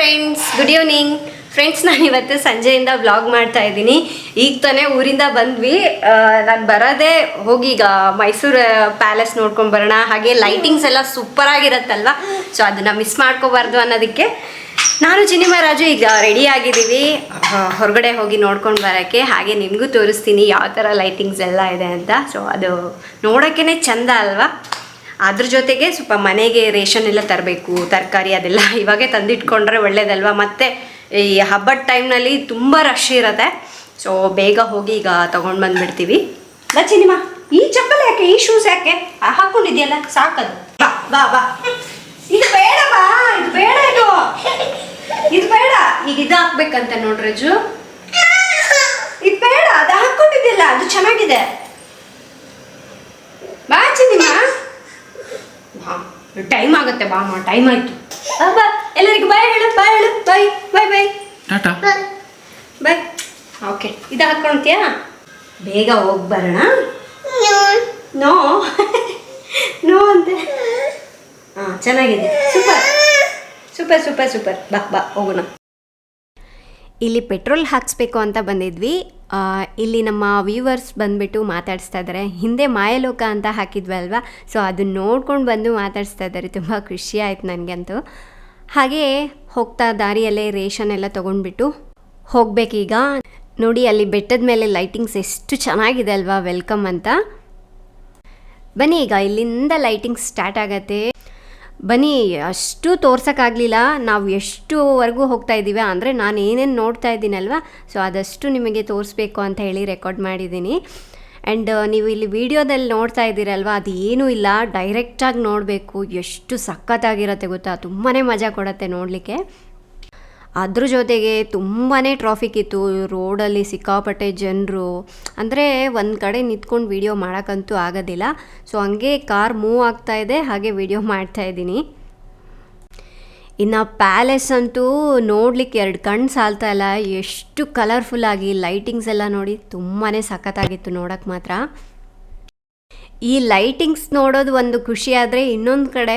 Friends, good evening friends. ನಾನು ಇವತ್ತು ಸಂಜೆಯಿಂದ ವ್ಲಾಗ್ ಮಾಡ್ತಾ ಇದ್ದೀನಿ. ಈಗ ತಾನೇ ಊರಿಂದ ಬಂದ್ವಿ. ನಾನು ಬರೋದೇ ಹೋಗಿ ಈಗ ಮೈಸೂರು ಪ್ಯಾಲೇಸ್ ನೋಡ್ಕೊಂಡು ಬರೋಣ, ಹಾಗೆ ಲೈಟಿಂಗ್ಸ್ ಎಲ್ಲ ಸೂಪರ್ ಆಗಿರತ್ತಲ್ವ, ಸೊ ಅದನ್ನು ಮಿಸ್ ಮಾಡ್ಕೋಬಾರ್ದು ಅನ್ನೋದಕ್ಕೆ ನಾನು ಚಿನಿಮರಾಜು ಈಗ ರೆಡಿ ಆಗಿದ್ದೀವಿ ಹೊರಗಡೆ ಹೋಗಿ ನೋಡ್ಕೊಂಡು ಬರೋಕ್ಕೆ. ಹಾಗೆ ನಿಮಗೂ ತೋರಿಸ್ತೀನಿ ಯಾವ ಥರ ಲೈಟಿಂಗ್ಸ್ ಎಲ್ಲ ಇದೆ ಅಂತ. ಸೊ ಅದು ನೋಡೋಕ್ಕೇ ಚೆಂದ ಅಲ್ವಾ. ಅದ್ರ ಜೊತೆಗೆ ಸ್ವಲ್ಪ ಮನೆಗೆ ರೇಷನ್ ಎಲ್ಲ ತರಬೇಕು, ತರಕಾರಿ ಅದೆಲ್ಲ ಇವಾಗೇ ತಂದಿಟ್ಕೊಂಡ್ರೆ ಒಳ್ಳೇದಲ್ವ. ಮತ್ತು ಈ ಹಬ್ಬದ ಟೈಮ್ನಲ್ಲಿ ತುಂಬ ರಶ್ ಇರುತ್ತೆ. ಸೊ ಬೇಗ ಹೋಗಿ ಈಗ ತೊಗೊಂಡು ಬಂದುಬಿಡ್ತೀವಿ. ಚಿನಿಮಾ, ಈ ಚಪ್ಪಲ್ ಯಾಕೆ, ಈ ಶೂಸ್ ಯಾಕೆ ಹಾಕ್ಕೊಂಡಿದ್ಯಲ್ಲ, ಸಾಕದು. ಬಾ ಬಾ ಬಾ, ಇದು ಬೇಡ, ಬಾ, ಇದು ಬೇಡ, ಇದು ಬೇಡ. ಈಗ ಇದು ಹಾಕ್ಬೇಕಂತ ನೋಡ್ರಜ್ಜು, ಇದು ಬೇಡ, ಅದು ಹಾಕ್ಕೊಂಡಿದ್ಯಲ್ಲ, ಅದು ಚೆನ್ನಾಗಿದೆ. ಬಾ ಚಿನಿಮಾ, ಟೈಮ್ ಆಗುತ್ತೆ, ಬಾ ಅಮ್ಮ, ಟೈಮ್ ಆಯ್ತು. ಬಾ, ಎಲ್ಲರಿಗೂ ಬಾಯ್ ಹೇಳು, ಬಾಯ್ ಹೇಳು, ಬಾಯ್ ಬಾಯ್ ಬಾಯ್ ಟಾಟಾ ಬಾಯ್. ಓಕೆ, ಇದು ಹಾಕ್ಕೊಳ್ತೀಯಾ? ಬೇಗ ಹೋಗಿ ಬರೋಣ. ನೋ ನೋ ಅಂತೆ. ಹಾಂ, ಚೆನ್ನಾಗಿದೆ, ಸೂಪರ್ ಸೂಪರ್ ಸೂಪರ್ ಸೂಪರ್. ಬಾ ಬಾ ಹೋಗೋಣ. ಇಲ್ಲಿ ಪೆಟ್ರೋಲ್ ಹಾಕಿಸ್ಬೇಕು ಅಂತ ಬಂದಿದ್ವಿ. ಇಲ್ಲಿ ನಮ್ಮ ವ್ಯೂವರ್ಸ್ ಬಂದುಬಿಟ್ಟು ಮಾತಾಡಿಸ್ತಾ ಇದ್ದಾರೆ. ಹಿಂದೆ ಮಾಯಲೋಕ ಅಂತ ಹಾಕಿದ್ವಿ ಅಲ್ವಾ, ಸೊ ಅದನ್ನ ನೋಡ್ಕೊಂಡು ಬಂದು ಮಾತಾಡಿಸ್ತಾ ಇದ್ದಾರೆ. ತುಂಬ ಖುಷಿ ಆಯ್ತು ನನಗಂತೂ. ಹಾಗೆ ಹೋಗ್ತಾ ದಾರಿಯಲ್ಲೇ ರೇಷನ್ ಎಲ್ಲ ತೊಗೊಂಡ್ಬಿಟ್ಟು ಹೋಗಬೇಕೀಗ. ನೋಡಿ ಅಲ್ಲಿ ಬೆಟ್ಟದ ಮೇಲೆ ಲೈಟಿಂಗ್ಸ್ ಎಷ್ಟು ಚೆನ್ನಾಗಿದೆ ಅಲ್ವಾ, ವೆಲ್ಕಮ್ ಅಂತ. ಬನ್ನಿ ಈಗ ಇಲ್ಲಿಂದ ಲೈಟಿಂಗ್ಸ್ ಸ್ಟಾರ್ಟ್ ಆಗತ್ತೆ. ಬನ್ನಿ, ಅಷ್ಟು ತೋರ್ಸೋಕ್ಕಾಗಲಿಲ್ಲ, ನಾವು ಎಷ್ಟುವರೆಗೂ ಹೋಗ್ತಾ ಇದ್ದೀವಿ ಅಂದರೆ ನಾನು ಏನೇನು ನೋಡ್ತಾ ಇದ್ದೀನಲ್ವ, ಸೊ ಅದಷ್ಟು ನಿಮಗೆ ತೋರಿಸ್ಬೇಕು ಅಂತ ಹೇಳಿ ರೆಕಾರ್ಡ್ ಮಾಡಿದ್ದೀನಿ. ಆ್ಯಂಡ್ ನೀವು ಇಲ್ಲಿ ವಿಡಿಯೋದಲ್ಲಿ ನೋಡ್ತಾ ಇದ್ದೀರಲ್ವ, ಅದು ಏನೂ ಇಲ್ಲ, ಡೈರೆಕ್ಟಾಗಿ ನೋಡಬೇಕು. ಎಷ್ಟು ಸಖತ್ತಾಗಿರುತ್ತೆ ಗೊತ್ತಾ, ತುಂಬಾ ಮಜಾ ಕೊಡುತ್ತೆ ನೋಡಲಿಕ್ಕೆ. ಅದ್ರ ಜೊತೆಗೆ ತುಂಬಾ ಟ್ರಾಫಿಕ್ ಇತ್ತು ರೋಡಲ್ಲಿ, ಸಿಕ್ಕಾಪಟ್ಟೆ ಜನರು. ಅಂದರೆ ಒಂದು ಕಡೆ ನಿಂತ್ಕೊಂಡು ವೀಡಿಯೋ ಮಾಡೋಕ್ಕಂತೂ ಆಗೋದಿಲ್ಲ. ಸೊ ಹಂಗೆ ಕಾರ್ ಮೂವ್ ಆಗ್ತಾಯಿದೆ, ಹಾಗೆ ವೀಡಿಯೋ ಮಾಡ್ತಾಯಿದ್ದೀನಿ. ಇನ್ನು ಪ್ಯಾಲೇಸ್ ಅಂತೂ ನೋಡಲಿಕ್ಕೆ ಎರಡು ಕಣ್ಣು ಸಾಲ್ತಾ ಇಲ್ಲ, ಎಷ್ಟು ಕಲರ್ಫುಲ್ಲಾಗಿ ಲೈಟಿಂಗ್ಸ್ ಎಲ್ಲ ನೋಡಿ ತುಂಬಾ ಸಖತ್ತಾಗಿತ್ತು ನೋಡೋಕ್ಕೆ ಮಾತ್ರ. ಈ ಲೈಟಿಂಗ್ಸ್ ನೋಡೋದು ಒಂದು ಖುಷಿ ಆದರೆ, ಇನ್ನೊಂದು ಕಡೆ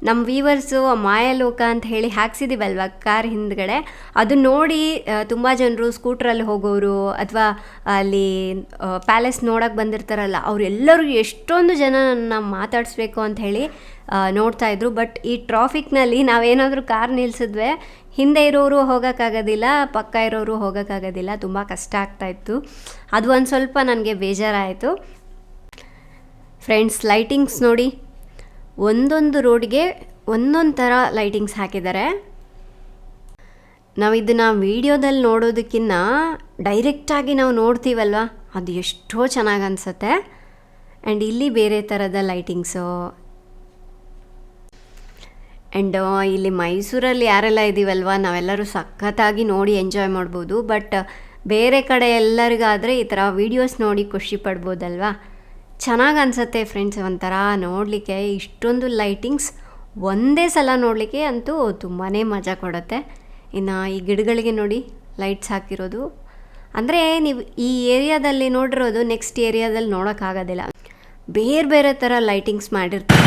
ನಮ್ಮ ವ್ಯೂವರ್ಸು ಮಾಯಲೋಕ ಅಂತ ಹೇಳಿ ಹಾಕ್ಸಿದ್ದೀವಲ್ವ ಕಾರ್ ಹಿಂದ್ಗಡೆ, ಅದು ನೋಡಿ ತುಂಬ ಜನರು ಸ್ಕೂಟ್ರಲ್ಲಿ ಹೋಗೋರು ಅಥವಾ ಅಲ್ಲಿ ಪ್ಯಾಲೇಸ್ ನೋಡೋಕ್ಕೆ ಬಂದಿರ್ತಾರಲ್ಲ, ಅವರೆಲ್ಲರೂ ಎಷ್ಟೊಂದು ಜನ ನನ್ನ ಮಾತಾಡಿಸ್ಬೇಕು ಅಂತ ಹೇಳಿ ನೋಡ್ತಾಯಿದ್ರು. ಬಟ್ ಈ ಟ್ರಾಫಿಕ್ನಲ್ಲಿ ನಾವೇನಾದರೂ ಕಾರ್ ನಿಲ್ಲಿಸಿದ್ವಿ, ಹಿಂದೆ ಇರೋರು ಹೋಗೋಕ್ಕಾಗೋದಿಲ್ಲ, ಪಕ್ಕ ಇರೋರು ಹೋಗೋಕ್ಕಾಗೋದಿಲ್ಲ, ತುಂಬ ಕಷ್ಟ ಆಗ್ತಾಯಿತ್ತು. ಅದು ಒಂದು ಸ್ವಲ್ಪ ನನಗೆ ಬೇಜಾರಾಯಿತು. ಫ್ರೆಂಡ್ಸ್, ಲೈಟಿಂಗ್ಸ್ ನೋಡಿ, ಒಂದೊಂದು ರೋಡ್ಗೆ ಒಂದೊಂದು ಥರ ಲೈಟಿಂಗ್ಸ್ ಹಾಕಿದ್ದಾರೆ. ನಾವು ಇದನ್ನು ವೀಡಿಯೋದಲ್ಲಿ ನೋಡೋದಕ್ಕಿಂತ ಡೈರೆಕ್ಟಾಗಿ ನಾವು ನೋಡ್ತೀವಲ್ವ, ಅದು ಎಷ್ಟೋ ಚೆನ್ನಾಗಿ ಅನಿಸುತ್ತೆ. ಆ್ಯಂಡ್ ಇಲ್ಲಿ ಬೇರೆ ಥರದ ಲೈಟಿಂಗ್ಸು. ಆ್ಯಂಡ್ ಇಲ್ಲಿ ಮೈಸೂರಲ್ಲಿ ಯಾರೆಲ್ಲ ಇದ್ದೀವಲ್ವ, ನಾವೆಲ್ಲರೂ ಸಖತ್ತಾಗಿ ನೋಡಿ ಎಂಜಾಯ್ ಮಾಡ್ಬೋದು. ಬಟ್ ಬೇರೆ ಕಡೆ ಎಲ್ಲರಿಗಾದರೆ ಈ ಥರ ವೀಡಿಯೋಸ್ ನೋಡಿ ಖುಷಿ ಪಡ್ಬೋದಲ್ವ. ಚೆನ್ನಾಗಿ ಅನಿಸುತ್ತೆ ಫ್ರೆಂಡ್ಸ್, ಒಂಥರ ನೋಡಲಿಕ್ಕೆ. ಇಷ್ಟೊಂದು ಲೈಟಿಂಗ್ಸ್ ಒಂದೇ ಸಲ ನೋಡಲಿಕ್ಕೆ ಅಂತೂ ತುಂಬಾ ಮಜಾ ಕೊಡುತ್ತೆ. ಇನ್ನು ಈ ಗಿಡಗಳಿಗೆ ನೋಡಿ ಲೈಟ್ಸ್ ಹಾಕಿರೋದು, ಅಂದರೆ ನೀವು ಈ ಏರಿಯಾದಲ್ಲಿ ನೋಡಿರೋದು ನೆಕ್ಸ್ಟ್ ಏರಿಯಾದಲ್ಲಿ ನೋಡೋಕ್ಕಾಗೋದಿಲ್ಲ, ಬೇರೆ ಬೇರೆ ಥರ ಲೈಟಿಂಗ್ಸ್ ಮಾಡಿರ್ತಾರೆ.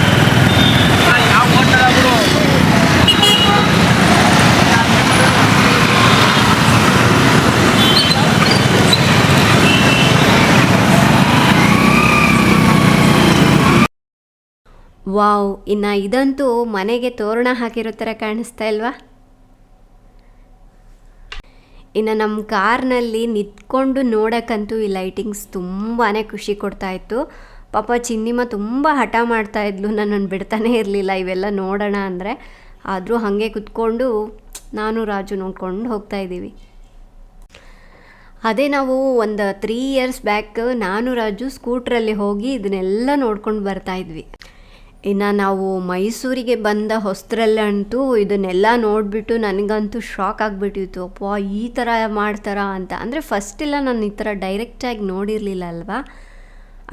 ವಾವ್, ಇನ್ನು ಇದಂತೂ ಮನೆಗೆ ತೋರಣ ಹಾಕಿರೋ ಥರ ಕಾಣಿಸ್ತಾ ಇಲ್ವಾ. ಇನ್ನು ನಮ್ಮ ಕಾರ್ನಲ್ಲಿ ನಿಂತ್ಕೊಂಡು ನೋಡೋಕ್ಕಂತೂ ಈ ಲೈಟಿಂಗ್ಸ್ ತುಂಬಾ ಖುಷಿ ಕೊಡ್ತಾಯಿತ್ತು. ಪಾಪ ಚಿನ್ನಿಮ್ಮ ತುಂಬ ಹಠ ಮಾಡ್ತಾಯಿದ್ಲು, ನನ್ನನ್ನು ಬಿಡ್ತಾನೇ ಇರಲಿಲ್ಲ ಇವೆಲ್ಲ ನೋಡೋಣ ಅಂದರೆ. ಆದರೂ ಹಾಗೆ ಕುತ್ಕೊಂಡು ನಾನು ರಾಜು ನೋಡ್ಕೊಂಡು ಹೋಗ್ತಾಯಿದ್ದೀವಿ. ಅದೇ ನಾವು ಒಂದು 3 years ಬ್ಯಾಕ್ ನಾನು ರಾಜು ಸ್ಕೂಟ್ರಲ್ಲಿ ಹೋಗಿ ಇದನ್ನೆಲ್ಲ ನೋಡ್ಕೊಂಡು ಬರ್ತಾಯಿದ್ವಿ. ಇನ್ನು ನಾವು ಮೈಸೂರಿಗೆ ಬಂದ ಹೊಸದ್ರಲ್ಲಂತೂ ಇದನ್ನೆಲ್ಲ ನೋಡಿಬಿಟ್ಟು ನನಗಂತೂ ಶಾಕ್ ಆಗಿಬಿಟ್ಟಿತ್ತು. ಅಪ್ಪ, ಈ ಥರ ಮಾಡ್ತಾರಾ ಅಂತ. ಅಂದರೆ ಫಸ್ಟೆಲ್ಲ ನಾನು ಈ ಥರ ಡೈರೆಕ್ಟಾಗಿ ನೋಡಿರಲಿಲ್ಲ ಅಲ್ವಾ,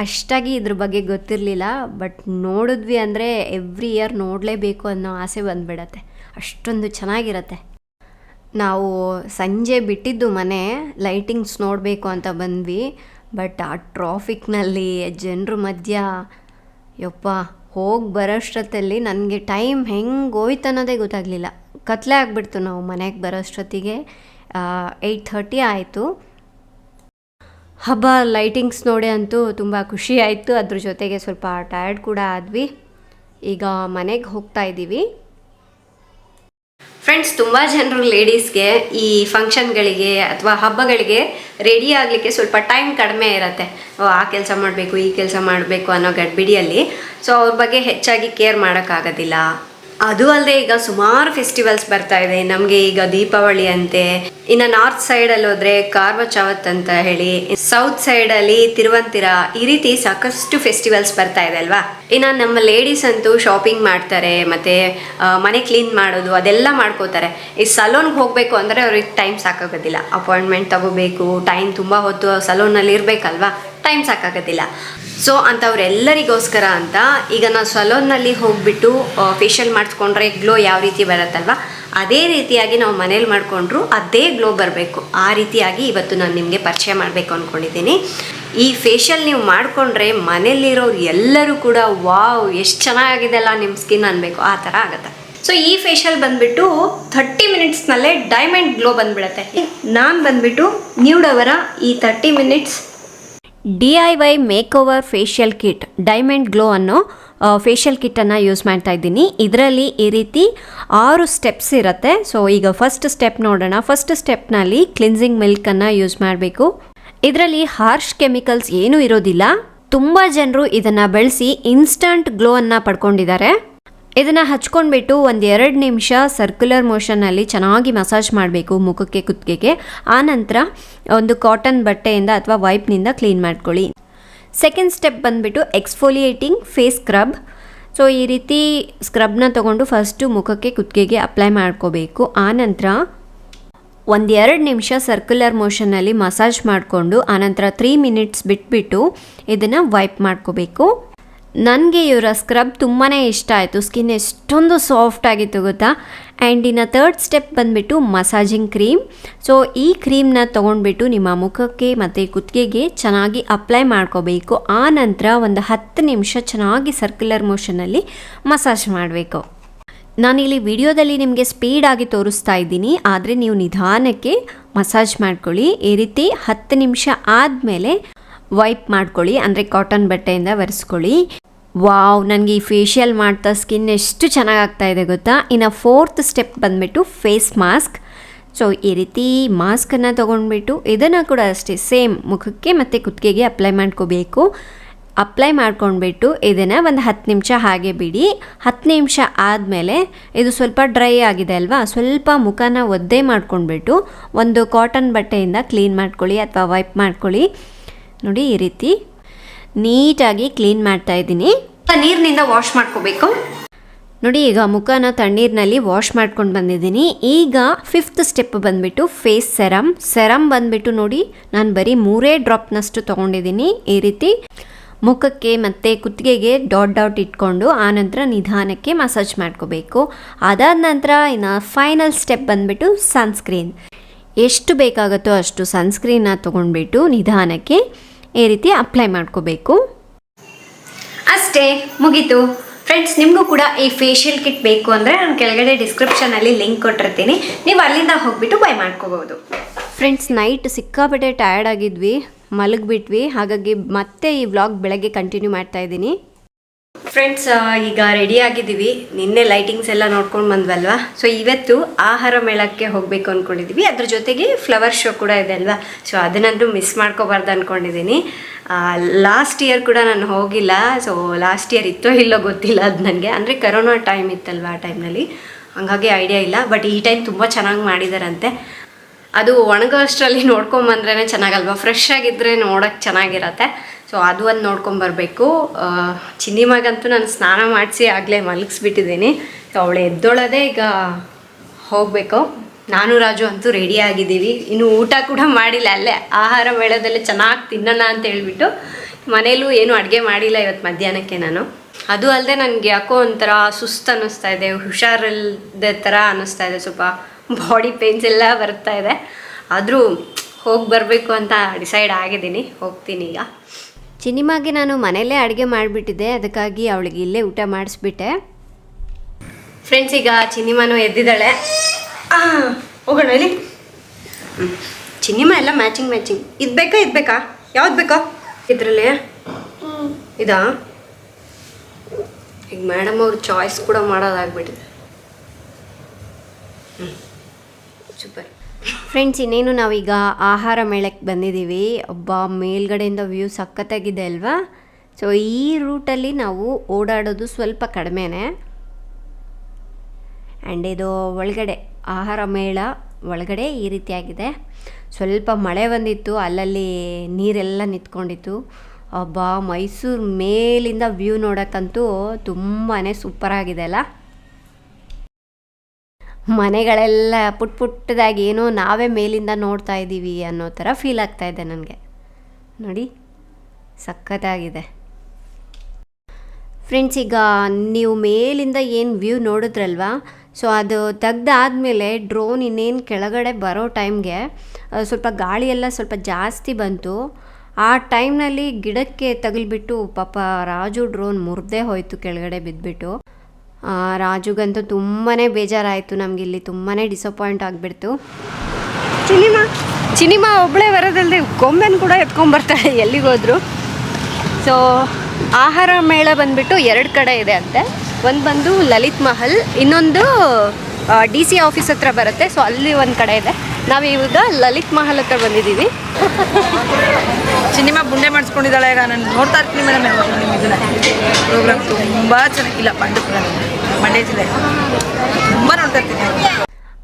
ಅಷ್ಟಾಗಿ ಇದ್ರ ಬಗ್ಗೆ ಗೊತ್ತಿರಲಿಲ್ಲ. ಬಟ್ ನೋಡಿದ್ವಿ ಅಂದರೆ ಎವ್ರಿ ಇಯರ್ ನೋಡಲೇಬೇಕು ಅನ್ನೋ ಆಸೆ ಬಂದುಬಿಡತ್ತೆ, ಅಷ್ಟೊಂದು ಚೆನ್ನಾಗಿರುತ್ತೆ. ನಾವು ಸಂಜೆ ಬಿಟ್ಟಿದ್ದು ಮನೆ, ಲೈಟಿಂಗ್ಸ್ ನೋಡಬೇಕು ಅಂತ ಬಂದ್ವಿ. ಬಟ್ ಆ ಟ್ರಾಫಿಕ್ನಲ್ಲಿ ಜನರ ಮಧ್ಯ ಯಪ್ಪ ಹೋಗಿ ಬರೋಷ್ಟೊತ್ತಲ್ಲಿ ನನಗೆ ಟೈಮ್ ಹೆಂಗೆ ಹೋಯ್ತು ಅನ್ನೋದೇ ಗೊತ್ತಾಗಲಿಲ್ಲ. ಕತ್ಲೆ ಆಗಿಬಿಡ್ತು ನಾವು ಮನೆಗೆ ಬರೋಷ್ಟೊತ್ತಿಗೆ. 8:30 ಆಯಿತು. ಹಬ್ಬ ಲೈಟಿಂಗ್ಸ್ ನೋಡಿ ಅಂತೂ ತುಂಬ ಖುಷಿ ಆಯಿತು. ಅದ್ರ ಜೊತೆಗೆ ಸ್ವಲ್ಪ ಟಯರ್ಡ್ ಕೂಡ ಆದ್ವಿ. ಈಗ ಮನೆಗೆ ಹೋಗ್ತಾ ಇದ್ದೀವಿ. ಫ್ರೆಂಡ್ಸ್, ತುಂಬ ಜನರು ಲೇಡೀಸ್ಗೆ ಈ ಫಂಕ್ಷನ್ಗಳಿಗೆ ಅಥವಾ ಹಬ್ಬಗಳಿಗೆ ರೆಡಿ ಆಗಲಿಕ್ಕೆ ಸ್ವಲ್ಪ ಟೈಮ್ ಕಡಿಮೆ ಇರುತ್ತೆ. ಆ ಕೆಲಸ ಮಾಡಬೇಕು, ಈ ಕೆಲಸ ಮಾಡಬೇಕು ಅನ್ನೋ ಗಡ್ಬಿಡಿಯಲ್ಲಿ ಸೊ ಅವ್ರ ಬಗ್ಗೆ ಹೆಚ್ಚಾಗಿ ಕೇರ್ ಮಾಡೋಕ್ಕಾಗೋದಿಲ್ಲ. ಅದು ಅಲ್ಲದೆ ಈಗ ಸುಮಾರು ಫೆಸ್ಟಿವಲ್ಸ್ ಬರ್ತಾ ಇದೆ ನಮಗೆ. ಈಗ ದೀಪಾವಳಿ ಅಂತೆ, ಇನ್ನು ನಾರ್ತ್ ಸೈಡಲ್ಲಿ ಹೋದರೆ ಕಾರ್ವ ಚೌತ್ ಅಂತ ಹೇಳಿ, ಸೌತ್ ಸೈಡಲ್ಲಿ ತಿರುವಂತಿರ, ಈ ರೀತಿ ಸಾಕಷ್ಟು ಫೆಸ್ಟಿವಲ್ಸ್ ಬರ್ತಾ ಇದೆ ಅಲ್ವಾ. ಇನ್ನು ನಮ್ಮ ಲೇಡೀಸ್ ಅಂತೂ ಶಾಪಿಂಗ್ ಮಾಡ್ತಾರೆ, ಮತ್ತು ಮನೆ ಕ್ಲೀನ್ ಮಾಡೋದು ಅದೆಲ್ಲ ಮಾಡ್ಕೋತಾರೆ. ಈ ಸಲೂನ್ಗೆ ಹೋಗಬೇಕು ಅಂದರೆ ಅವ್ರಿಗೆ ಟೈಮ್ ಸಾಕಾಗೋದಿಲ್ಲ. ಅಪಾಯಿಂಟ್ಮೆಂಟ್ ತಗೋಬೇಕು, ಟೈಮ್ ತುಂಬ ಹೊತ್ತು ಸಲೂನಲ್ಲಿ ಇರಬೇಕಲ್ವಾ, ಟೈಮ್ ಸಾಕಾಗೋದಿಲ್ಲ. ಸೊ ಅಂಥವ್ರೆಲ್ಲರಿಗೋಸ್ಕರ ಅಂತ ಈಗ ನಾವು ಸಲೂನ್ನಲ್ಲಿ ಹೋಗಿಬಿಟ್ಟು ಫೇಶಿಯಲ್ ಮಾಡಿಸ್ಕೊಂಡ್ರೆ ಗ್ಲೋ ಯಾವ ರೀತಿ ಬರುತ್ತಲ್ವ, ಅದೇ ರೀತಿಯಾಗಿ ನಾವು ಮನೇಲಿ ಮಾಡಿಕೊಂಡ್ರು ಅದೇ ಗ್ಲೋ ಬರಬೇಕು. ಆ ರೀತಿಯಾಗಿ ಇವತ್ತು ನಾನು ನಿಮಗೆ ಪರಿಚಯ ಮಾಡಬೇಕು ಅಂದ್ಕೊಂಡಿದ್ದೀನಿ. ಈ ಫೇಶಿಯಲ್ ನೀವು ಮಾಡಿಕೊಂಡ್ರೆ ಮನೇಲಿರೋರು ಎಲ್ಲರೂ ಕೂಡ ವಾವ್ ಎಷ್ಟು ಚೆನ್ನಾಗಿದೆಲ್ಲ ನಿಮ್ಮ ಸ್ಕಿನ್ ಅನ್ಬೇಕು, ಆ ಥರ ಆಗುತ್ತೆ. ಸೊ ಈ ಫೇಶಿಯಲ್ ಬಂದುಬಿಟ್ಟು 30 ಮಿನಿಟ್ಸ್ನಲ್ಲೇ ಡೈಮಂಡ್ ಗ್ಲೋ ಬಂದುಬಿಡುತ್ತೆ. ನಾನು ಬಂದುಬಿಟ್ಟು ನ್ಯೂಡ್ ಅವರ ಈ 30 minutes DIY makeover facial kit diamond glow ಅನ್ನೋ ಫೇಶಿಯಲ್ ಕಿಟ್ಟನ್ನು ಯೂಸ್ ಮಾಡ್ತಾ ಇದ್ದೀನಿ. ಇದರಲ್ಲಿ ಈ ರೀತಿ 6 ಸ್ಟೆಪ್ಸ್ ಇರುತ್ತೆ. ಸೊ ಈಗ ಫಸ್ಟ್ ಸ್ಟೆಪ್ ನೋಡೋಣ. ಫಸ್ಟ್ ಸ್ಟೆಪ್ನಲ್ಲಿ ಕ್ಲಿನ್ಸಿಂಗ್ ಮಿಲ್ಕನ್ನು ಯೂಸ್ ಮಾಡಬೇಕು. ಇದರಲ್ಲಿ ಹಾರ್ಶ್ ಕೆಮಿಕಲ್ಸ್ ಏನೂ ಇರೋದಿಲ್ಲ. ತುಂಬ ಜನರು ಇದನ್ನು ಬಳಸಿ ಇನ್ಸ್ಟಂಟ್ ಗ್ಲೋವನ್ನು ಪಡ್ಕೊಂಡಿದ್ದಾರೆ. ಇದನ್ನು ಹಚ್ಕೊಂಡ್ಬಿಟ್ಟು 1-2 ನಿಮಿಷ ಸರ್ಕ್ಯುಲರ್ ಮೋಷನ್ನಲ್ಲಿ ಚೆನ್ನಾಗಿ ಮಸಾಜ್ ಮಾಡಬೇಕು ಮುಖಕ್ಕೆ, ಕುತ್ತಿಗೆಗೆ. ಆನಂತರ ಒಂದು ಕಾಟನ್ ಬಟ್ಟೆಯಿಂದ ಅಥವಾ ವೈಪ್ನಿಂದ ಕ್ಲೀನ್ ಮಾಡ್ಕೊಳ್ಳಿ. ಸೆಕೆಂಡ್ ಸ್ಟೆಪ್ ಬಂದುಬಿಟ್ಟು ಎಕ್ಸ್ಫೋಲಿಯೇಟಿಂಗ್ ಫೇಸ್ ಸ್ಕ್ರಬ್. ಸೊ ಈ ರೀತಿ ಸ್ಕ್ರಬ್ನ ತೊಗೊಂಡು ಫಸ್ಟು ಮುಖಕ್ಕೆ, ಕುತ್ತಿಗೆಗೆ ಅಪ್ಲೈ ಮಾಡ್ಕೋಬೇಕು. ಆನಂತರ 1-2 ನಿಮಿಷ ಸರ್ಕ್ಯುಲರ್ ಮೋಷನ್ನಲ್ಲಿ ಮಸಾಜ್ ಮಾಡಿಕೊಂಡು ಆನಂತರ 3 ಮಿನಿಟ್ಸ್ ಬಿಟ್ಬಿಟ್ಟು ಇದನ್ನು ವೈಪ್ ಮಾಡ್ಕೋಬೇಕು. ನನಗೆ ಇವರ ಸ್ಕ್ರಬ್ ತುಂಬಾ ಇಷ್ಟ ಆಯಿತು. ಸ್ಕಿನ್ ಎಷ್ಟೊಂದು ಸಾಫ್ಟ್ ಆಗಿತ್ತು ಗೊತ್ತಾ. ಆ್ಯಂಡ್ ಇನ್ನು ಥರ್ಡ್ ಸ್ಟೆಪ್ ಬಂದುಬಿಟ್ಟು ಮಸಾಜಿಂಗ್ ಕ್ರೀಮ್. ಸೊ ಈ ಕ್ರೀಮ್ನ ತೊಗೊಂಡ್ಬಿಟ್ಟು ನಿಮ್ಮ ಮುಖಕ್ಕೆ ಮತ್ತು ಕುತ್ತಿಗೆಗೆ ಚೆನ್ನಾಗಿ ಅಪ್ಲೈ ಮಾಡ್ಕೋಬೇಕು. ಆ ನಂತರ ಒಂದು 10 ನಿಮಿಷ ಚೆನ್ನಾಗಿ ಸರ್ಕ್ಯುಲರ್ ಮೋಷನಲ್ಲಿ ಮಸಾಜ್ ಮಾಡಬೇಕು. ನಾನಿಲ್ಲಿ ವಿಡಿಯೋದಲ್ಲಿ ನಿಮಗೆ ಸ್ಪೀಡಾಗಿ ತೋರಿಸ್ತಾ ಇದ್ದೀನಿ, ಆದರೆ ನೀವು ನಿಧಾನಕ್ಕೆ ಮಸಾಜ್ ಮಾಡ್ಕೊಳ್ಳಿ. ಈ ರೀತಿ 10 ನಿಮಿಷ ಆದಮೇಲೆ ವೈಪ್ ಮಾಡ್ಕೊಳ್ಳಿ, ಅಂದರೆ ಕಾಟನ್ ಬಟ್ಟೆಯಿಂದ ಒರೆಸ್ಕೊಳ್ಳಿ. ವಾವ್, ನನಗೆ ಈ ಫೇಶಿಯಲ್ ಮಾಡ್ತಾ ಸ್ಕಿನ್ ಎಷ್ಟು ಚೆನ್ನಾಗಾಗ್ತಾ ಇದೆ ಗೊತ್ತಾ. ಇನ್ನು ಫೋರ್ತ್ ಸ್ಟೆಪ್ ಬಂದುಬಿಟ್ಟು ಫೇಸ್ ಮಾಸ್ಕ್. ಸೊ ಈ ರೀತಿ ಮಾಸ್ಕನ್ನು ತೊಗೊಂಡ್ಬಿಟ್ಟು ಇದನ್ನು ಕೂಡ ಅಷ್ಟೇ ಸೇಮ್ ಮುಖಕ್ಕೆ ಮತ್ತು ಕುತ್ತಿಗೆಗೆ ಅಪ್ಲೈ ಮಾಡ್ಕೋಬೇಕು. ಅಪ್ಲೈ ಮಾಡ್ಕೊಂಡ್ಬಿಟ್ಟು ಇದನ್ನು ಒಂದು 10 ನಿಮಿಷ ಹಾಗೆ ಬಿಡಿ. 10 ನಿಮಿಷ ಆದಮೇಲೆ ಇದು ಸ್ವಲ್ಪ ಡ್ರೈ ಆಗಿದೆ ಅಲ್ವಾ, ಸ್ವಲ್ಪ ಮುಖನ ಒದ್ದೆ ಮಾಡ್ಕೊಂಡ್ಬಿಟ್ಟು ಒಂದು ಕಾಟನ್ ಬಟ್ಟೆಯಿಂದ ಕ್ಲೀನ್ ಮಾಡ್ಕೊಳ್ಳಿ ಅಥವಾ ವೈಪ್ ಮಾಡ್ಕೊಳ್ಳಿ. ನೋಡಿ ಈ ರೀತಿ ನೀಟಾಗಿ ಕ್ಲೀನ್ ಮಾಡ್ತಾ ಇದ್ದೀನಿ. ನೀರಿನಿಂದ ವಾಶ್ ಮಾಡ್ಕೋಬೇಕು. ನೋಡಿ ಈಗ ಮುಖನ ತಣ್ಣೀರಿನಲ್ಲಿ ವಾಶ್ ಮಾಡ್ಕೊಂಡು ಬಂದಿದ್ದೀನಿ. ಈಗ 5th ಸ್ಟೆಪ್ ಬಂದುಬಿಟ್ಟು ಫೇಸ್ ಸೆರಮ್ ಬಂದುಬಿಟ್ಟು ನೋಡಿ ನಾನು ಬರೀ 3 ಡ್ರಾಪ್ನಷ್ಟು ತೊಗೊಂಡಿದ್ದೀನಿ. ಈ ರೀತಿ ಮುಖಕ್ಕೆ ಮತ್ತು ಕುತ್ತಿಗೆಗೆ ಡಾಟ್ ಇಟ್ಕೊಂಡು ಆನಂತರ ನಿಧಾನಕ್ಕೆ ಮಸಾಜ್ ಮಾಡ್ಕೋಬೇಕು. ಅದಾದ ನಂತರ ಇನ್ನು ಫೈನಲ್ ಸ್ಟೆಪ್ ಬಂದುಬಿಟ್ಟು ಸನ್ಸ್ಕ್ರೀನ್. ಎಷ್ಟು ಬೇಕಾಗುತ್ತೋ ಅಷ್ಟು ಸನ್ಸ್ಕ್ರೀನ್ನ ತೊಗೊಂಡ್ಬಿಟ್ಟು ನಿಧಾನಕ್ಕೆ ಈ ರೀತಿ ಅಪ್ಲೈ ಮಾಡ್ಕೋಬೇಕು. ಅಷ್ಟೇ, ಮುಗೀತು. ಫ್ರೆಂಡ್ಸ್, ನಿಮಗೂ ಕೂಡ ಈ ಫೇಶಿಯಲ್ ಕಿಟ್ ಬೇಕು ಅಂದರೆ ನಾನು ಕೆಳಗಡೆ ಡಿಸ್ಕ್ರಿಪ್ಷನಲ್ಲಿ ಲಿಂಕ್ ಕೊಟ್ಟಿರ್ತೀನಿ, ನೀವು ಅಲ್ಲಿಂದ ಹೋಗ್ಬಿಟ್ಟು ಬೈ ಮಾಡ್ಕೋಬೋದು. ಫ್ರೆಂಡ್ಸ್, ನೈಟ್ ಸಿಕ್ಕಾಪಟ್ಟೆ ಟಯರ್ಡ್ ಆಗಿದ್ವಿ, ಮಲಗಿಬಿಟ್ವಿ. ಹಾಗಾಗಿ ಮತ್ತೆ ಈ ವ್ಲಾಗ್ ಬೆಳಗ್ಗೆ ಕಂಟಿನ್ಯೂ ಮಾಡ್ತಾ ಇದ್ದೀನಿ. ಫ್ರೆಂಡ್ಸ್, ಈಗ ರೆಡಿ ಆಗಿದ್ದೀವಿ. ನಿನ್ನೆ ಲೈಟಿಂಗ್ಸ್ ಎಲ್ಲ ನೋಡ್ಕೊಂಡು ಬಂದ್ವಲ್ವಾ. ಸೊ ಇವತ್ತು ಆಹಾರ ಮೇಳಕ್ಕೆ ಹೋಗಬೇಕು ಅಂದ್ಕೊಂಡಿದ್ದೀವಿ. ಅದ್ರ ಜೊತೆಗೆ ಫ್ಲವರ್ ಶೋ ಕೂಡ ಇದೆ ಅಲ್ವಾ. ಸೊ ಅದನ್ನಂತೂ ಮಿಸ್ ಮಾಡ್ಕೋಬಾರ್ದು ಅಂದ್ಕೊಂಡಿದ್ದೀನಿ. ಲಾಸ್ಟ್ ಇಯರ್ ಕೂಡ ನಾನು ಹೋಗಿಲ್ಲ. ಸೊ ಲಾಸ್ಟ್ ಇಯರ್ ಇತ್ತೋ ಇಲ್ಲೋ ಗೊತ್ತಿಲ್ಲ ಅದು ನನಗೆ, ಅಂದರೆ ಕರೋನಾ ಟೈಮ್ ಇತ್ತಲ್ವ, ಆ ಟೈಮ್ನಲ್ಲಿ ಹಂಗಾಗಿ ಐಡಿಯಾ ಇಲ್ಲ. ಬಟ್ ಈ ಟೈಮ್ ತುಂಬ ಚೆನ್ನಾಗಿ ಮಾಡಿದಾರಂತೆ. ಅದು ಒಣಗೋ ಅಷ್ಟರಲ್ಲಿ ನೋಡ್ಕೊಂಬಂದ್ರೇ ಚೆನ್ನಾಗಲ್ವಾ, ಫ್ರೆಶ್ ಆಗಿದ್ದರೆ ನೋಡೋಕ್ಕೆ ಚೆನ್ನಾಗಿರತ್ತೆ. ಸೊ ಅದು ಒಂದು ನೋಡ್ಕೊಂಬರ್ಬೇಕು. ಚಿನ್ನಿಮಗಂತೂ ನಾನು ಸ್ನಾನ ಮಾಡಿಸಿ ಆಗಲೇ ಮಲಗಿಸ್ಬಿಟ್ಟಿದ್ದೀನಿ. ಸೊ ಅವಳು ಎದ್ದೊಳದೆ ಈಗ ಹೋಗಬೇಕು. ನಾನು ರಾಜು ಅಂತೂ ರೆಡಿ ಆಗಿದ್ದೀವಿ. ಇನ್ನು ಊಟ ಕೂಡ ಮಾಡಿಲ್ಲ, ಅಲ್ಲೇ ಆಹಾರ ಮೇಳದಲ್ಲೇ ಚೆನ್ನಾಗಿ ತಿನ್ನೋಣ ಅಂತ ಹೇಳ್ಬಿಟ್ಟು ಮನೇಲೂ ಏನು ಅಡುಗೆ ಮಾಡಿಲ್ಲ ಇವತ್ತು ಮಧ್ಯಾಹ್ನಕ್ಕೆ ನಾನು. ಅದು ಅಲ್ಲದೆ ನನಗೆ ಯಾಕೋ ಒಂಥರ ಸುಸ್ತು ಅನ್ನಿಸ್ತಾ ಇದೆ, ಹುಷಾರಿಲ್ಲದ ಥರ ಅನ್ನಿಸ್ತಾ ಇದೆ, ಸ್ವಲ್ಪ ಬಾಡಿ ಪೇನ್ಸ್ ಎಲ್ಲ ಬರ್ತಾ ಇದೆ. ಆದರೂ ಹೋಗಿ ಬರಬೇಕು ಅಂತ ಡಿಸೈಡ್ ಆಗಿದ್ದೀನಿ, ಹೋಗ್ತೀನಿ ಈಗ. ಚಿನ್ನಿಮಾಗೆ ನಾನು ಮನೆಯಲ್ಲೇ ಅಡುಗೆ ಮಾಡಿಬಿಟ್ಟಿದ್ದೆ, ಅದಕ್ಕಾಗಿ ಅವಳಿಗೆ ಇಲ್ಲೇ ಊಟ ಮಾಡಿಸ್ಬಿಟ್ಟೆ. ಫ್ರೆಂಡ್ಸ್, ಈಗ ಚಿನ್ನಿಮಾನು ಎದ್ದಿದ್ದಾಳೆ. ಹೋಗೋಣ ಇಲ್ಲಿ. ಚಿನ್ನಿಮಾ ಎಲ್ಲ ಮ್ಯಾಚಿಂಗ್. ಇದು ಬೇಕಾ ಯಾವ್ದು ಬೇಕಾ ಇದರಲ್ಲಿ? ಇದಾ? ಈಗ ಮೇಡಮ್ ಅವ್ರ ಚಾಯ್ಸ್ ಕೂಡ ಮಾಡೋದಾಗ್ಬಿಟ್ಟಿದೆ. ಸೂಪರ್. ಫ್ರೆಂಡ್ಸ್, ಇನ್ನೇನು ನಾವೀಗ ಆಹಾರ ಮೇಳಕ್ಕೆ ಬಂದಿದ್ದೀವಿ. ಒಬ್ಬ ಮೇಲ್ಗಡೆಯಿಂದ ವ್ಯೂ ಸಖತ್ತಾಗಿದೆ ಅಲ್ವಾ? ಸೊ ಈ ರೂಟಲ್ಲಿ ನಾವು ಓಡಾಡೋದು ಸ್ವಲ್ಪ ಕಡಿಮೆನೇ. ಆ್ಯಂಡ್ ಇದು ಒಳಗಡೆ ಆಹಾರ ಮೇಳ ಒಳಗಡೆ ಈ ರೀತಿಯಾಗಿದೆ. ಸ್ವಲ್ಪ ಮಳೆ ಬಂದಿತ್ತು, ಅಲ್ಲಲ್ಲಿ ನೀರೆಲ್ಲ ನಿಂತ್ಕೊಂಡಿತ್ತು. ಮೈಸೂರು ಮೇಲಿಂದ ವ್ಯೂ ನೋಡೋಕ್ಕಂತೂ ತುಂಬಾ ಸೂಪರಾಗಿದೆ ಅಲ್ಲ. ಮನೆಗಳೆಲ್ಲ ಪುಟ್ಟದಾಗಿ ಏನೋ ನಾವೇ ಮೇಲಿಂದ ನೋಡ್ತಾ ಇದ್ದೀವಿ ಅನ್ನೋ ಥರ ಫೀಲ್ ಆಗ್ತಾಯಿದೆ ನನಗೆ. ನೋಡಿ, ಸಖತ್ತಾಗಿದೆ. ಫ್ರೆಂಡ್ಸ್, ಈಗ ನೀವು ಮೇಲಿಂದ ಏನು ವ್ಯೂ ನೋಡಿದ್ರಲ್ವಾ, ಸೊ ಅದು ತೆಗ್ದಾದ್ಮೇಲೆ ಡ್ರೋನ್ ಇನ್ನೇನು ಕೆಳಗಡೆ ಬರೋ ಟೈಮ್ಗೆ ಸ್ವಲ್ಪ ಗಾಳಿಯೆಲ್ಲ ಸ್ವಲ್ಪ ಜಾಸ್ತಿ ಬಂತು. ಆ ಟೈಮ್ನಲ್ಲಿ ಗಿಡಕ್ಕೆ ತಗಲಿಬಿಟ್ಟು ಪಾಪ ರಾಜು ಡ್ರೋನ್ ಮುರಿದೇ ಹೋಯಿತು, ಕೆಳಗಡೆ ಬಿದ್ದುಬಿಟ್ಟು. ರಾಜುಗಂತೂ ತುಂಬಾ ಬೇಜಾರಾಯಿತು. ನಮಗಿಲ್ಲಿ ತುಂಬಾ ಡಿಸಪಾಯಿಂಟ್ ಆಗಿಬಿಡ್ತು. ಚಿನಿಮಾ ಒಬ್ಬಳೇ ಬರೋದಲ್ಲದೆ ಗೊಂಬೆನ ಕೂಡ ಎತ್ಕೊಂಡ್ಬರ್ತಾಳೆ ಎಲ್ಲಿಗೋದ್ರು. ಸೊ ಆಹಾರ ಮೇಳ ಬಂದುಬಿಟ್ಟು 2 ಕಡೆ ಇದೆ ಅಂತೆ. ಒಂದು ಬಂದು ಲಲಿತ್ ಮಹಲ್, ಇನ್ನೊಂದು DC ಆಫೀಸ್ ಹತ್ರ ಬರುತ್ತೆ. ಸೊ ಅಲ್ಲಿ ಒಂದು ಕಡೆ ಇದೆ. ನಾವು ಇವಾಗ ಲಲಿತ್ ಮಹಲ್ ಹತ್ರ ಬಂದಿದ್ದೀವಿ. ಸಿನಿಮಾ ಬುಂಡೆ ಮಾಡಿಸ್ಕೊಂಡಿದ್ದಾಳೆ. ಈಗ ನಾನು ನೋಡ್ತಾ ಇರ್ತೀನಿ ಮೇಡಮ್, ನಿಮ್ಮ ಇದನ್ನ ಪ್ರೋಗ್ರಾಮ್ ತುಂಬ ಚೆನ್ನಾಗಿಲ್ಲ. ಮಂಡ್ಯ ಜಿಲ್ಲೆ ತುಂಬ ನೋಡ್ತಾ ಇರ್ತೀನಿ.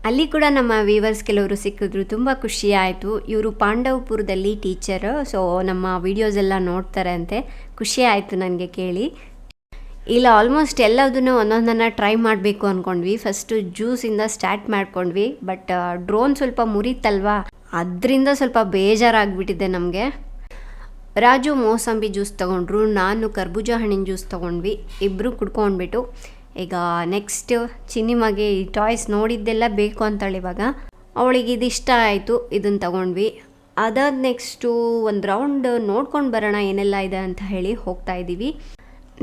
ಅಲ್ಲಿ ಕೂಡ ನಮ್ಮ ವ್ಯೂವರ್ಸ್ ಕೆಲವರು ಸಿಕ್ಕಿದ್ರು, ತುಂಬ ಖುಷಿ ಆಯಿತು. ಇವರು ಪಾಂಡವಪುರದಲ್ಲಿ ಟೀಚರು. ಸೊ ನಮ್ಮ ವೀಡಿಯೋಸ್ ಎಲ್ಲ ನೋಡ್ತಾರೆ ಅಂತೆ. ಖುಷಿ ಆಯಿತು ನನಗೆ ಕೇಳಿ. ಇಲ್ಲ, ಆಲ್ಮೋಸ್ಟ್ ಎಲ್ಲದನ್ನು ಒಂದೊಂದನ್ನು ಟ್ರೈ ಮಾಡಬೇಕು ಅಂದ್ಕೊಂಡ್ವಿ. ಫಸ್ಟು ಜ್ಯೂಸಿಂದ ಸ್ಟಾರ್ಟ್ ಮಾಡ್ಕೊಂಡ್ವಿ, ಬಟ್ ಡ್ರೋನ್ ಸ್ವಲ್ಪ ಮುರಿತಲ್ವಾ, ಅದರಿಂದ ಸ್ವಲ್ಪ ಬೇಜಾರಾಗಿಬಿಟ್ಟಿದೆ ನಮಗೆ. ರಾಜು ಮೋಸಂಬಿ ಜ್ಯೂಸ್ ತೊಗೊಂಡ್ರು, ನಾನು ಕರ್ಬೂಜ ಹಣ್ಣಿನ ಜ್ಯೂಸ್ ತೊಗೊಂಡ್ವಿ. ಇಬ್ಬರು ಕುಡ್ಕೊಂಡ್ಬಿಟ್ಟು ಈಗ ನೆಕ್ಸ್ಟ್ ಚಿನ್ನಿಮಗೆ ಈ ಟಾಯ್ಸ್ ನೋಡಿದ್ದೆಲ್ಲ ಬೇಕು ಅಂತಾಳೆ. ಇವಾಗ ಅವಳಿಗೆ ಇದು ಇಷ್ಟ ಆಯಿತು, ಇದನ್ನು ತಗೊಂಡ್ವಿ. ಅದಾದ ನೆಕ್ಸ್ಟು ಒಂದು ರೌಂಡ್ ನೋಡ್ಕೊಂಡು ಬರೋಣ ಏನೆಲ್ಲ ಇದೆ ಅಂತ ಹೇಳಿ ಹೋಗ್ತಾ ಇದ್ದೀವಿ.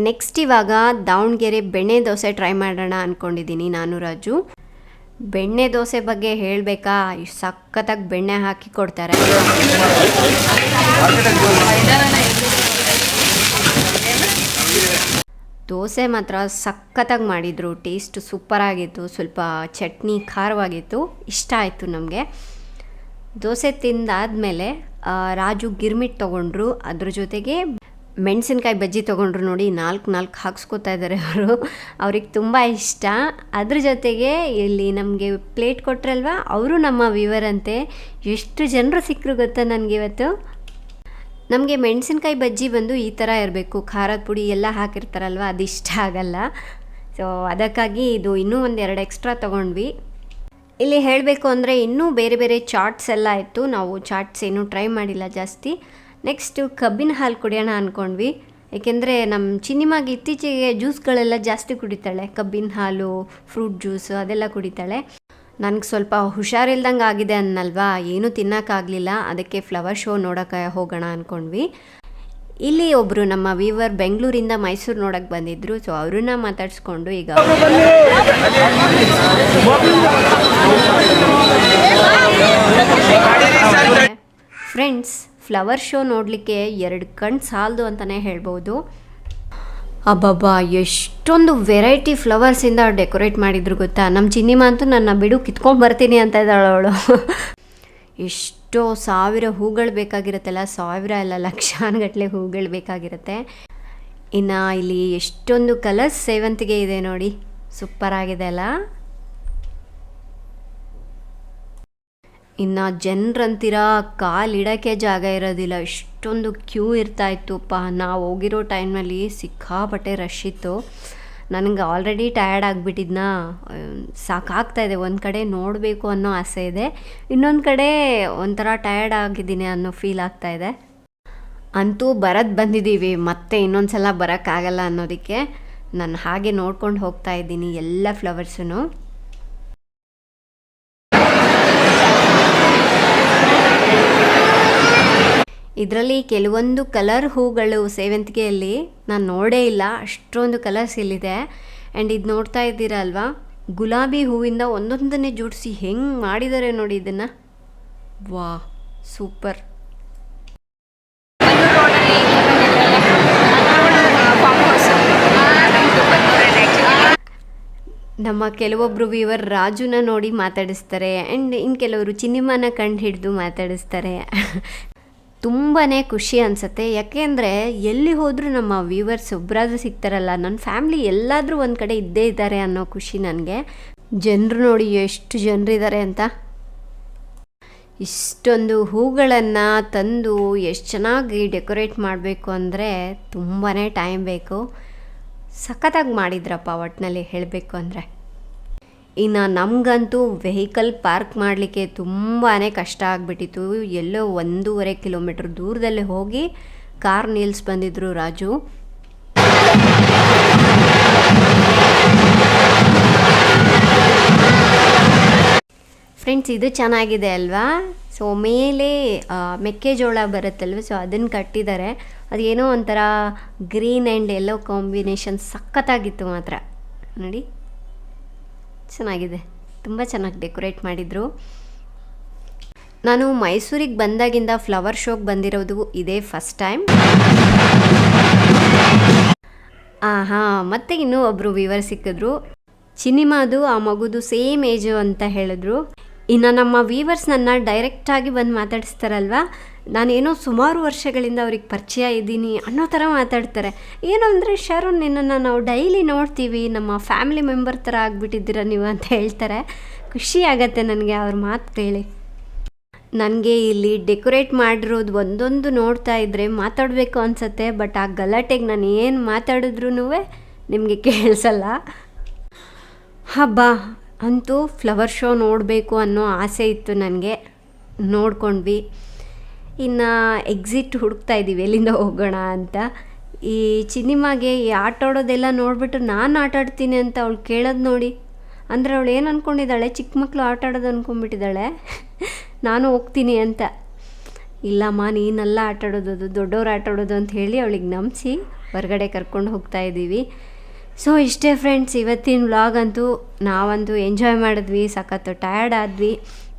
ನೆಕ್ಸ್ಟ್ ಇವಾಗ ದಾವಣಗೆರೆ ಬೆಣ್ಣೆ ದೋಸೆ ಟ್ರೈ ಮಾಡೋಣ ಅಂದ್ಕೊಂಡಿದ್ದೀನಿ ನಾನು ರಾಜು. ಬೆಣ್ಣೆ ದೋಸೆ ಬಗ್ಗೆ ಹೇಳಬೇಕಾ, ಇಷ್ಟು ಸಖತ್ತಾಗಿ ಬೆಣ್ಣೆ ಹಾಕಿ ಕೊಡ್ತಾರೆ. ದೋಸೆ ಮಾತ್ರ ಸಖತ್ತಾಗಿ ಮಾಡಿದರು. ಟೇಸ್ಟ್ ಸೂಪರಾಗಿತ್ತು. ಸ್ವಲ್ಪ ಚಟ್ನಿ ಖಾರವಾಗಿತ್ತು. ಇಷ್ಟ ಆಯಿತು ನಮಗೆ. ದೋಸೆ ತಿಂದಾದಮೇಲೆ ರಾಜು ಗಿರ್ಮಿಟ್ ತೊಗೊಂಡ್ರು. ಅದ್ರ ಜೊತೆಗೆ ಮೆಣಸಿನ್ಕಾಯಿ ಬಜ್ಜಿ ತೊಗೊಂಡ್ರು. ನೋಡಿ, 4 ಹಾಕ್ಸ್ಕೊತಾ ಇದ್ದಾರೆ ಅವರು. ಅವ್ರಿಗೆ ತುಂಬ ಇಷ್ಟ. ಅದ್ರ ಜೊತೆಗೆ ಇಲ್ಲಿ ನಮಗೆ ಪ್ಲೇಟ್ ಕೊಟ್ರಲ್ವ, ಅವರು ನಮ್ಮ ವ್ಯೂವರ್ ಅಂತೆ. ಎಷ್ಟು ಜನರು ಸಿಕ್ಕರು ಗೊತ್ತಾ ನನಗೆ ಇವತ್ತು. ನಮಗೆ ಮೆಣಸಿನ್ಕಾಯಿ ಬಜ್ಜಿ ಬಂದು ಈ ಥರ ಇರಬೇಕು, ಖಾರದ ಪುಡಿ ಎಲ್ಲ ಹಾಕಿರ್ತಾರಲ್ವ, ಅದು ಇಷ್ಟ ಆಗಲ್ಲ. ಸೊ ಅದಕ್ಕಾಗಿ ಇದು ಇನ್ನೂ 1-2 ಎಕ್ಸ್ಟ್ರಾ ತೊಗೊಂಡ್ವಿ. ಇಲ್ಲಿ ಹೇಳಬೇಕು ಅಂದರೆ ಇನ್ನೂ ಬೇರೆ ಬೇರೆ ಚಾಟ್ಸ್ ಎಲ್ಲ ಇತ್ತು. ನಾವು ಚಾಟ್ಸ್ ಏನೂ ಟ್ರೈ ಮಾಡಿಲ್ಲ ಜಾಸ್ತಿ. ನೆಕ್ಸ್ಟು ಕಬ್ಬಿನ ಹಾಲು ಕುಡಿಯೋಣ ಅಂದ್ಕೊಂಡ್ವಿ. ಏಕೆಂದರೆ ನಮ್ಮ ಚಿನ್ನಿಮಾಗಿ ಇತ್ತೀಚೆಗೆ ಜ್ಯೂಸ್ಗಳೆಲ್ಲ ಜಾಸ್ತಿ ಕುಡಿತಾಳೆ. ಕಬ್ಬಿನ ಹಾಲು, ಫ್ರೂಟ್ ಜ್ಯೂಸು ಅದೆಲ್ಲ ಕುಡಿತಾಳೆ. ನನಗೆ ಸ್ವಲ್ಪ ಹುಷಾರಿಲ್ದಂಗೆ ಆಗಿದೆ ಅನ್ನಲ್ವಾ, ಏನೂ ತಿನ್ನೋಕ್ಕಾಗಲಿಲ್ಲ. ಅದಕ್ಕೆ ಫ್ಲವರ್ ಶೋ ನೋಡೋಕ್ಕೆ ಹೋಗೋಣ ಅಂದ್ಕೊಂಡ್ವಿ. ಇಲ್ಲಿ ಒಬ್ಬರು ನಮ್ಮ ವ್ಯೂವರ್ ಬೆಂಗಳೂರಿಂದ ಮೈಸೂರು ನೋಡೋಕ್ಕೆ ಬಂದಿದ್ದರು. ಸೊ ಅವ್ರನ್ನ ಮಾತಾಡಿಸ್ಕೊಂಡು ಈಗ ಫ್ರೆಂಡ್ಸ್, ಫ್ಲವರ್ ಶೋ ನೋಡಲಿಕ್ಕೆ 2 ಕಣ್ಣು ಸಾಲದು ಅಂತಲೇ ಹೇಳ್ಬೋದು. ಅಬ್ಬಬ್ಬಾ, ಎಷ್ಟೊಂದು ವೆರೈಟಿ ಫ್ಲವರ್ಸಿಂದ ಡೆಕೋರೇಟ್ ಮಾಡಿದ್ರು ಗೊತ್ತಾ. ನಮ್ಮ ಚಿನ್ನಿಮಾ ಅಂತೂ ನನ್ನ ಬಿಡು ಕಿತ್ಕೊಂಡ್ಬರ್ತೀನಿ ಅಂತ ಇದ್ದಾಳೆ ಅವಳು. ಎಷ್ಟೋ 1000 ಹೂಗಳು ಬೇಕಾಗಿರುತ್ತಲ್ಲ, 1000 ಅಲ್ಲ, ಲಕ್ಷಾನುಗಟ್ಟಲೆ ಹೂಗಳು ಬೇಕಾಗಿರುತ್ತೆ. ಇನ್ನು ಇಲ್ಲಿ ಎಷ್ಟೊಂದು ಕಲರ್ಸ್ ಸೇವಂತಿಗೆ ಇದೆ ನೋಡಿ, ಸೂಪರಾಗಿದೆ ಅಲ್ಲ. ಇನ್ನು ಜನರಂತೀರ ಕಾಲಿಡೋಕ್ಕೆ ಜಾಗ ಇರೋದಿಲ್ಲ, ಇಷ್ಟೊಂದು ಕ್ಯೂ ಇರ್ತಾಯಿತ್ತುಪ್ಪ. ನಾವು ಹೋಗಿರೋ ಟೈಮ್ನಲ್ಲಿ ಸಿಕ್ಕಾಪಟ್ಟೆ ರಶ್ ಇತ್ತು. ನನಗೆ ಆಲ್ರೆಡಿ ಟಯರ್ಡ್ ಆಗಿಬಿಟ್ಟಿದ್ನಾ, ಸಾಕಾಗ್ತಾಯಿದೆ. ಒಂದು ಕಡೆ ನೋಡಬೇಕು ಅನ್ನೋ ಆಸೆ ಇದೆ, ಇನ್ನೊಂದು ಕಡೆ ಒಂಥರ ಟಯರ್ಡ್ ಆಗಿದ್ದೀನಿ ಅನ್ನೋ ಫೀಲ್ ಆಗ್ತಾಯಿದೆ. ಅಂತೂ ಬಂದಿದ್ದೀವಿ, ಮತ್ತೆ ಇನ್ನೊಂದು ಸಲ ಬರೋಕ್ಕಾಗಲ್ಲ ಅನ್ನೋದಕ್ಕೆ ನಾನು ಹಾಗೆ ನೋಡ್ಕೊಂಡು ಹೋಗ್ತಾ ಇದ್ದೀನಿ ಎಲ್ಲ ಫ್ಲವರ್ಸೂ. ಇದರಲ್ಲಿ ಕೆಲವೊಂದು ಕಲರ್ ಹೂಗಳು ಸೇವಂತಿಗೆಯಲ್ಲಿ ನಾನು ನೋಡೇ ಇಲ್ಲ, ಅಷ್ಟೊಂದು ಕಲರ್ಸ್ ಇಲ್ಲಿದೆ. ಆ್ಯಂಡ್ ಇದು ನೋಡ್ತಾ ಇದ್ದೀರಾ ಅಲ್ವಾ, ಗುಲಾಬಿ ಹೂವಿಂದ ಒಂದೊಂದನ್ನೇ ಜೋಡಿಸಿ ಹೆಂಗೆ ಮಾಡಿದ್ದಾರೆ ನೋಡಿ ಇದನ್ನು. ವಾ ಸೂಪರ್. ನಮ್ಮ ಕೆಲವೊಬ್ಬರು ವ್ಯೂವರ್ ರಾಜುನ ನೋಡಿ ಮಾತಾಡಿಸ್ತಾರೆ ಆ್ಯಂಡ್ ಇನ್ನು ಕೆಲವರು ಚಿನ್ನಿಮನ ಕಂಡು ಹಿಡಿದು ಮಾತಾಡಿಸ್ತಾರೆ. ತುಂಬಾ ಖುಷಿ ಅನಿಸುತ್ತೆ. ಯಾಕೆಂದರೆ ಎಲ್ಲಿ ಹೋದರೂ ನಮ್ಮ ವ್ಯೂವರ್ಸ್ ಒಬ್ಬರಾದ್ರೂ ಸಿಗ್ತಾರಲ್ಲ, ನನ್ನ ಫ್ಯಾಮ್ಲಿ ಎಲ್ಲಾದರೂ ಒಂದು ಕಡೆ ಇದ್ದೇ ಇದ್ದಾರೆ ಅನ್ನೋ ಖುಷಿ ನನಗೆ. ಜನರು ನೋಡಿ ಎಷ್ಟು ಜನರಿದ್ದಾರೆ ಅಂತ. ಇಷ್ಟೊಂದು ಹೂಗಳನ್ನು ತಂದು ಎಷ್ಟು ಚೆನ್ನಾಗಿ ಡೆಕೋರೇಟ್ ಮಾಡಬೇಕು ಅಂದರೆ ತುಂಬಾ ಟೈಮ್ ಬೇಕು. ಸಖತ್ತಾಗಿ ಮಾಡಿದ್ರಪ್ಪ ಒಟ್ಟಿನಲ್ಲಿ ಹೇಳಬೇಕು ಅಂದರೆ. ಇನ್ನು ನಮಗಂತೂ ವೆಹಿಕಲ್ ಪಾರ್ಕ್ ಮಾಡಲಿಕ್ಕೆ ತುಂಬಾ ಕಷ್ಟ ಆಗಿಬಿಟ್ಟಿತ್ತು. ಎಲ್ಲೋ 1.5 ಕಿಲೋಮೀಟ್ರ್ ದೂರದಲ್ಲೇ ಹೋಗಿ ಕಾರ್ ನಿಲ್ಸಿ ಬಂದಿದ್ರು ರಾಜು. ಫ್ರೆಂಡ್ಸ್ ಇದು ಚೆನ್ನಾಗಿದೆ ಅಲ್ವಾ? ಸೊ ಮೇಲೆ ಮೆಕ್ಕೆಜೋಳ ಬರುತ್ತಲ್ವ, ಸೊ ಅದನ್ನು ಕಟ್ಟಿದ್ದಾರೆ. ಅದೇನೋ ಒಂಥರ ಗ್ರೀನ್ ಆ್ಯಂಡ್ ಯೆಲ್ಲೋ ಕಾಂಬಿನೇಷನ್ ಸಖತ್ತಾಗಿತ್ತು ಮಾತ್ರ. ನೋಡಿ ಚೆನ್ನಾಗಿದೆ, ತುಂಬ ಚೆನ್ನಾಗಿ ಡೆಕೋರೇಟ್ ಮಾಡಿದರು. ನಾನು ಮೈಸೂರಿಗೆ ಬಂದಾಗಿಂದ ಫ್ಲವರ್ ಶೋಗೆ ಬಂದಿರೋದು ಇದೇ ಫಸ್ಟ್ ಟೈಮ್. ಮತ್ತು ಇನ್ನೂ ಒಬ್ಬರು ವ್ಯೂವರ್ ಸಿಕ್ಕಿದ್ರು. ಚಿನಿಮಾದು ಆ ಮಗುದು ಸೇಮ್ ಏಜು ಅಂತ ಹೇಳಿದ್ರು. ಇನ್ನು ನಮ್ಮ ವ್ಯೂವರ್ಸ್ ನನ್ನ ಡೈರೆಕ್ಟಾಗಿ ಬಂದು ಮಾತಾಡಿಸ್ತಾರಲ್ವ, ನಾನೇನೋ ಸುಮಾರು ವರ್ಷಗಳಿಂದ ಅವ್ರಿಗೆ ಪರಿಚಯ ಇದ್ದೀನಿ ಅನ್ನೋ ಥರ ಮಾತಾಡ್ತಾರೆ. ಏನು ಅಂದರೆ ಶರಣ್, ನಿನ್ನನ್ನು ನಾವು ಡೈಲಿ ನೋಡ್ತೀವಿ, ನಮ್ಮ ಫ್ಯಾಮಿಲಿ ಮೆಂಬರ್ ಥರ ಆಗಿಬಿಟ್ಟಿದ್ದೀರ ನೀವು ಅಂತ ಹೇಳ್ತಾರೆ. ಖುಷಿ ಆಗತ್ತೆ ನನಗೆ ಅವ್ರ ಮಾತು ಕೇಳಿ. ನನಗೆ ಇಲ್ಲಿ ಡೆಕೋರೇಟ್ ಮಾಡಿರೋದು ಒಂದೊಂದು ನೋಡ್ತಾ ಇದ್ದರೆ ಮಾತಾಡಬೇಕು ಅನಿಸುತ್ತೆ. ಬಟ್ ಆ ಗಲಾಟೆಗೆ ನಾನು ಏನು ಮಾತಾಡಿದ್ರೂ ನಿಮಗೆ ಕೇಳಿಸಲ್ಲ. ಹಬ್ಬ ಅಂತೂ ಫ್ಲವರ್ ಶೋ ನೋಡಬೇಕು ಅನ್ನೋ ಆಸೆ ಇತ್ತು ನನಗೆ. ನೋಡ್ಕೊಂಡ್ವಿ. ಇನ್ನು ಎಕ್ಸಿಟ್ ಹುಡುಕ್ತಾ ಇದ್ದೀವಿ ಎಲ್ಲಿಂದ ಹೋಗೋಣ ಅಂತ. ಈ ಚಿನಿಮಾಗೆ ಈ ಆಟ ಆಡೋದೆಲ್ಲ ನೋಡಿಬಿಟ್ಟು ನಾನು ಆಟ ಆಡ್ತೀನಿ ಅಂತ ಅವಳು ಕೇಳೋದು ನೋಡಿ. ಅಂದರೆ ಅವಳು ಏನು ಅಂದ್ಕೊಂಡಿದ್ದಾಳೆ, ಚಿಕ್ಕ ಮಕ್ಕಳು ಆಟ ಆಡೋದು ಅಂದ್ಕೊಂಡ್ಬಿಟ್ಟಿದ್ದಾಳೆ ನಾನು ಹೋಗ್ತೀನಿ ಅಂತ. ಇಲ್ಲಮ್ಮ ನೀನೆಲ್ಲ ಆಟ ಆಡೋದು, ದೊಡ್ಡವ್ರು ಆಟ ಆಡೋದು ಅಂತ ಹೇಳಿ ಅವಳಿಗೆ ನಂಬಿಸಿ ಹೊರಗಡೆ ಕರ್ಕೊಂಡು ಹೋಗ್ತಾ ಇದ್ದೀವಿ. ಸೊ ಇಷ್ಟೇ ಫ್ರೆಂಡ್ಸ್, ಇವತ್ತಿನ ವ್ಲಾಗ್ ಅಂತೂ ನಾವಂತೂ ಎಂಜಾಯ್ ಮಾಡಿದ್ವಿ, ಸಖತ್ತು ಟಯರ್ಡ್ ಆದ್ವಿ.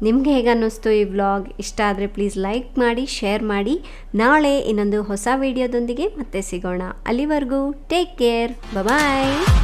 ನಿಮಗೆ ಹೇಗೆ ಅನ್ನಿಸ್ತು ಈ ವ್ಲಾಗ್? ಇಷ್ಟ ಆದರೆ ಪ್ಲೀಸ್ ಲೈಕ್ ಮಾಡಿ, ಶೇರ್ ಮಾಡಿ. ನಾಳೆ ಇನ್ನೊಂದು ಹೊಸ ವಿಡಿಯೋದೊಂದಿಗೆ ಮತ್ತೆ ಸಿಗೋಣ. ಅಲ್ಲಿವರೆಗೂ ಟೇಕ್ ಕೇರ್, ಬಾಯ್.